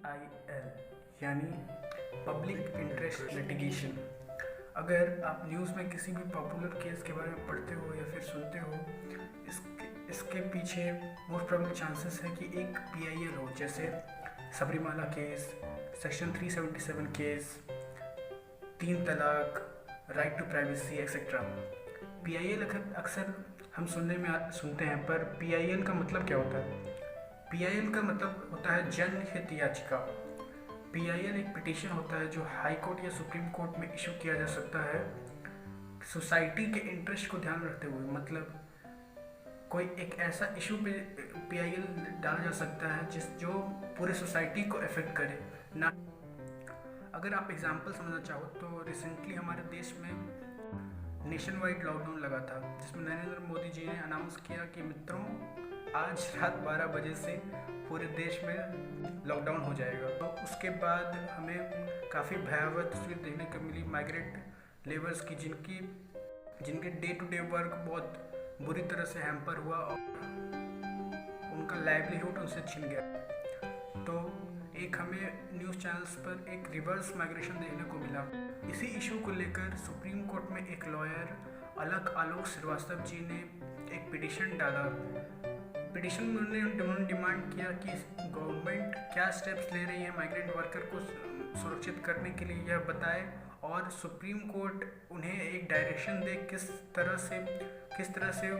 PIL यानी public interest litigation. अगर आप न्यूज़ में किसी भी पॉपुलर केस के बारे में पढ़ते हो या फिर सुनते हो, इसके पीछे मोस्ट प्रोबेबल चांसेस है कि एक PIL हो, जैसे सबरीमाला केस, सेक्शन 377 केस, 3 तलाक, right to privacy etcetera. PIL अक्सर हम सुनते हैं, पर PIL का मतलब क्या होता है? PIL का मतलब होता है जनहित याचिका। PIL एक पिटीशन होता है जो हाई कोर्ट या सुप्रीम कोर्ट में इशू किया जा सकता है सोसाइटी के इंटरेस्ट को ध्यान में रखते हुए। मतलब कोई एक ऐसा इशू पे PIL डाला जा सकता है जो पूरे सोसाइटी को अफेक्ट करे ना। अगर आप एग्जांपल समझना चाहो तो रिसेंटली हमारे देश में नेशन वाइड लॉकडाउन लगा था, जिसमें नरेंद्र मोदी जी ने अनाउंस किया कि मित्रों, आज रात 12 बजे से पूरे देश में लॉकडाउन हो जाएगा। तो उसके बाद हमें काफ़ी भयावह तस्वीर देखने को मिली माइग्रेंट लेबर्स की, जिनके डे टू डे वर्क बहुत बुरी तरह से हैम्पर हुआ और उनका लाइवलीहुड उनसे छिन गया। तो एक हमें न्यूज़ चैनल्स पर एक रिवर्स माइग्रेशन देखने को मिला। इसी इशू को लेकर सुप्रीम कोर्ट में एक लॉयर आलोक श्रीवास्तव जी ने एक पिटीशन डाला। पिटीशन में उन्होंने डिमांड किया कि गवर्नमेंट क्या स्टेप्स ले रही है माइग्रेंट वर्कर को सुरक्षित करने के लिए, यह बताए, और सुप्रीम कोर्ट उन्हें एक डायरेक्शन दे किस तरह से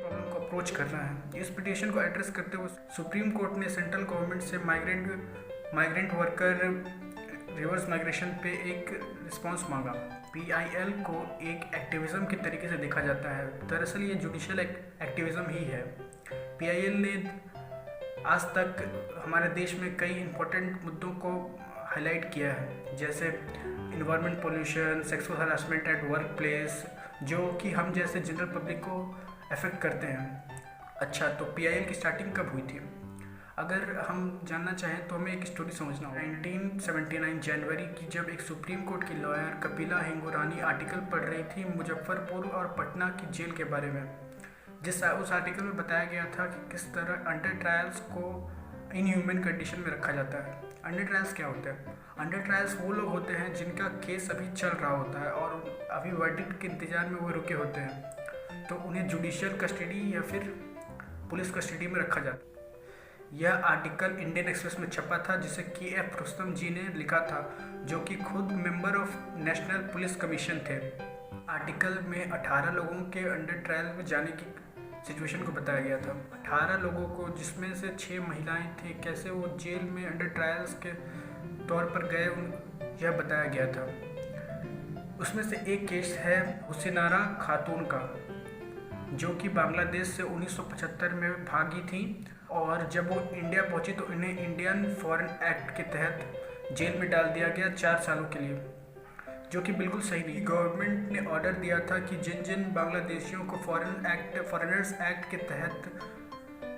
प्रॉब्लम को अप्रोच करना है। इस पिटीशन को एड्रेस करते हुए सुप्रीम कोर्ट ने सेंट्रल गवर्नमेंट से माइग्रेंट वर्कर रिवर्स माइग्रेशन पे एक रिस्पांस मांगा। PIL को एक एक्टिविज्म के तरीके से देखा जाता है। दरअसल ये जुडिशियल एक्टिविज्म ही है। PIL ने आज तक हमारे देश में कई इंपॉर्टेंट मुद्दों को हाईलाइट किया है, जैसे environment pollution, sexual harassment at work place, जो कि हम जैसे जनरल पब्लिक को अफेक्ट करते हैं। अच्छा, तो PIL की स्टार्टिंग कब हुई थी? अगर हम जानना चाहें तो हमें एक स्टोरी समझना होगा। 1979 जनवरी की, जब एक सुप्रीम कोर्ट की लॉयर कपिला हिंगोरानी आर्टिकल पढ़ रही थी मुजफ्फरपुर और पटना की जेल के बारे में, उस आर्टिकल में बताया गया था कि किस तरह अंडर ट्रायल्स को इनह्यूमन कंडीशन में रखा जाता है। अंडर ट्रायल्स क्या होते हैं? अंडर ट्रायल्स वो लोग होते हैं जिनका केस अभी चल रहा होता है और अभी वर्डिक्ट के इंतजार में वो रुके होते हैं, तो उन्हें जुडिशियल कस्टडी या फिर पुलिस कस्टडी में रखा जाता है। यह आर्टिकल इंडियन एक्सप्रेस में छपा था, जिसे KF रुस्तम जी ने लिखा था, जो कि खुद member of national police commission थे। आर्टिकल में 18 लोगों के अंडर ट्रायल में जाने की सिचुएशन को बताया गया था। 18 लोगों को, जिसमें से 6 महिलाएं थी, कैसे वो जेल में अंडर ट्रायल्स के तौर पर गए, यह बताया गया था। उसमें से एक केस है हुसैनारा खातून का, जो कि बांग्लादेश से 1975 में भागी थी, और जब वो इंडिया पहुंची तो इन्हें इंडियन फॉरेन एक्ट के तहत जेल में डाल दिया गया 4 सालों के लिए, जो कि बिल्कुल सही नहीं। गवर्नमेंट ने ऑर्डर दिया था कि जिन बांग्लादेशियों को फॉरेनर्स एक्ट के तहत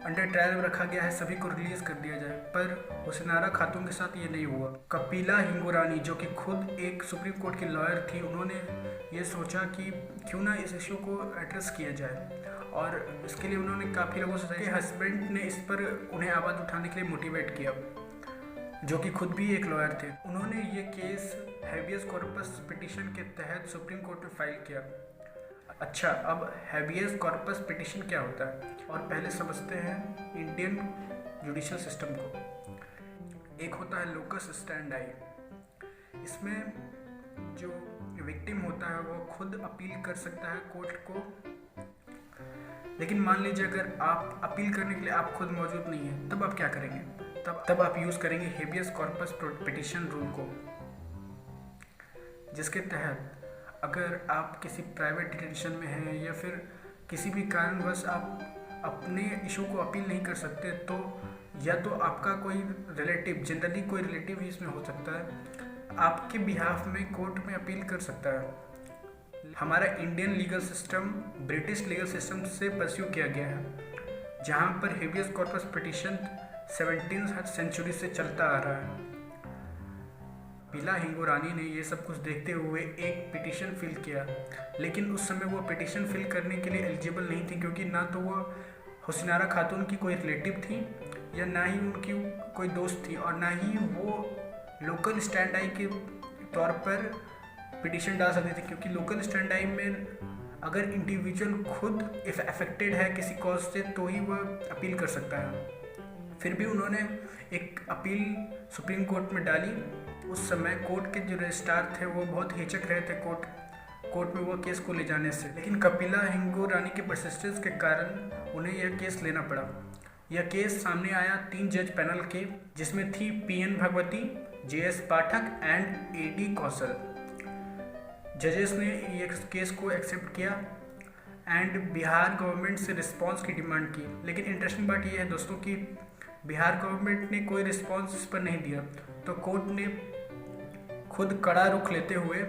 अंडर ट्रायल में रखा गया है, सभी को रिलीज कर दिया जाए, पर हुसैनारा खातून के साथ ये नहीं हुआ। कपिला हिंगोरानी, जो कि खुद एक सुप्रीम कोर्ट की लॉयर थी, उन्होंने ये सोचा कि क्यों ना इस इशू को एड्रेस किया जाए, और इसके लिए उन्होंने काफ़ी लोगों से, हस्बैंड ने इस पर उन्हें आवाज़ उठाने के लिए मोटिवेट किया, जो कि खुद भी एक लॉयर थे। उन्होंने ये केस हैबियस कॉर्पस पिटीशन के तहत सुप्रीम कोर्ट में फाइल किया। अच्छा, अब हैबियस कॉर्पस पिटीशन क्या होता है, और पहले समझते हैं इंडियन जुडिशियल सिस्टम को। एक होता है लोकस स्टैंडी। इसमें जो विक्टिम होता है वो खुद अपील कर सकता है कोर्ट को, लेकिन मान लीजिए अगर आप अपील करने के लिए आप खुद मौजूद नहीं हैं, तब आप क्या करेंगे? तब आप यूज़ करेंगे हेबियस कॉर्पस पिटीशन रूल को, जिसके तहत अगर आप किसी प्राइवेट डिटेंशन में हैं या फिर किसी भी कारणवश आप अपने इशू को अपील नहीं कर सकते, तो या तो आपका कोई रिलेटिव, जनरली कोई रिलेटिव ही इसमें हो सकता है, आपके बिहाफ में कोर्ट में अपील कर सकता है। हमारा Indian legal system British legal system से परस्यू किया गया है, जहाँ पर habeas corpus petition 17th century से चलता आ रहा है। कपिला हिंगोरानी ने ये सब कुछ देखते हुए एक पिटीशन फिल किया, लेकिन उस समय वो पिटीशन फिल करने के लिए एलिजिबल नहीं थी, क्योंकि ना तो वो हुसैनारा खातून की कोई रिलेटिव थी या ना ही उनकी कोई दोस्त थी और ना ही वो लोकल स्टैंड आई के तौर पर पिटीशन डाल सकती थी, क्योंकि लोकल स्टैंड आई में अगर इंडिविजुअल खुद इफ अफेक्टेड है किसी कॉज से तो ही वह अपील कर सकता है। फिर भी उन्होंने एक अपील सुप्रीम कोर्ट में डाली। उस समय कोर्ट के जो रजिस्ट्रार थे वो बहुत हिचक रहे थे कोर्ट में वो केस को ले जाने से, लेकिन कपिला हिंगोरानी के परसिस्टेंस के कारण उन्हें यह केस लेना पड़ा। यह केस सामने आया 3 जज पैनल के, जिसमें थी PN Bhagwati, JS Pathak and AD कौशल। जजेस ने ये केस को एक्सेप्ट किया एंड बिहार गवर्नमेंट से रिस्पांस की डिमांड की। लेकिन इंटरेस्टिंग बात यह है दोस्तों कि बिहार गवर्नमेंट ने कोई रिस्पांस इस पर नहीं दिया, तो कोर्ट ने खुद कड़ा रुख लेते हुए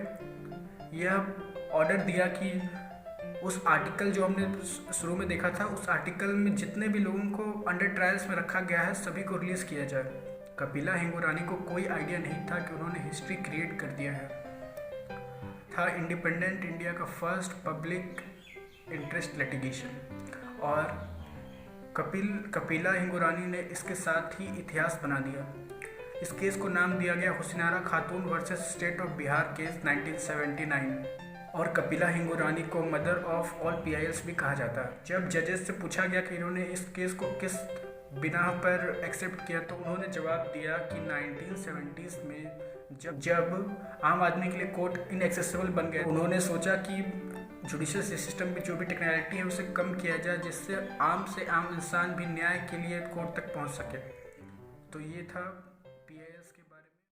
यह ऑर्डर दिया कि उस आर्टिकल जो हमने शुरू में देखा था, उस आर्टिकल में जितने भी लोगों को अंडर ट्रायल्स में रखा गया है सभी को रिलीज़ किया जाए। कपिला हिंगोरानी को कोई आइडिया नहीं था कि उन्होंने हिस्ट्री क्रिएट कर दिया है। था इंडिपेंडेंट इंडिया का फर्स्ट पब्लिक इंटरेस्ट लिटिगेशन और कपिला हिंगोरानी ने इसके साथ ही इतिहास बना दिया। इस केस को नाम दिया गया हुसैनारा खातून versus state of Bihar case 1979 और कपिला हिंगोरानी को मदर ऑफ ऑल PILs भी कहा जाता है। जब जजेस से पूछा गया कि इन्होंने इस केस को किस बिना पर एक्सेप्ट किया, तो उन्होंने जवाब दिया कि 1970s में जब आम आदमी के लिए कोर्ट इनएक्सेसिबल बन गया, उन्होंने सोचा कि जुडिशल सिस्टम में जो भी टेक्नोलॉजी है उसे कम किया जाए, जिससे आम से आम इंसान भी न्याय के लिए कोर्ट तक पहुंच सके। तो ये था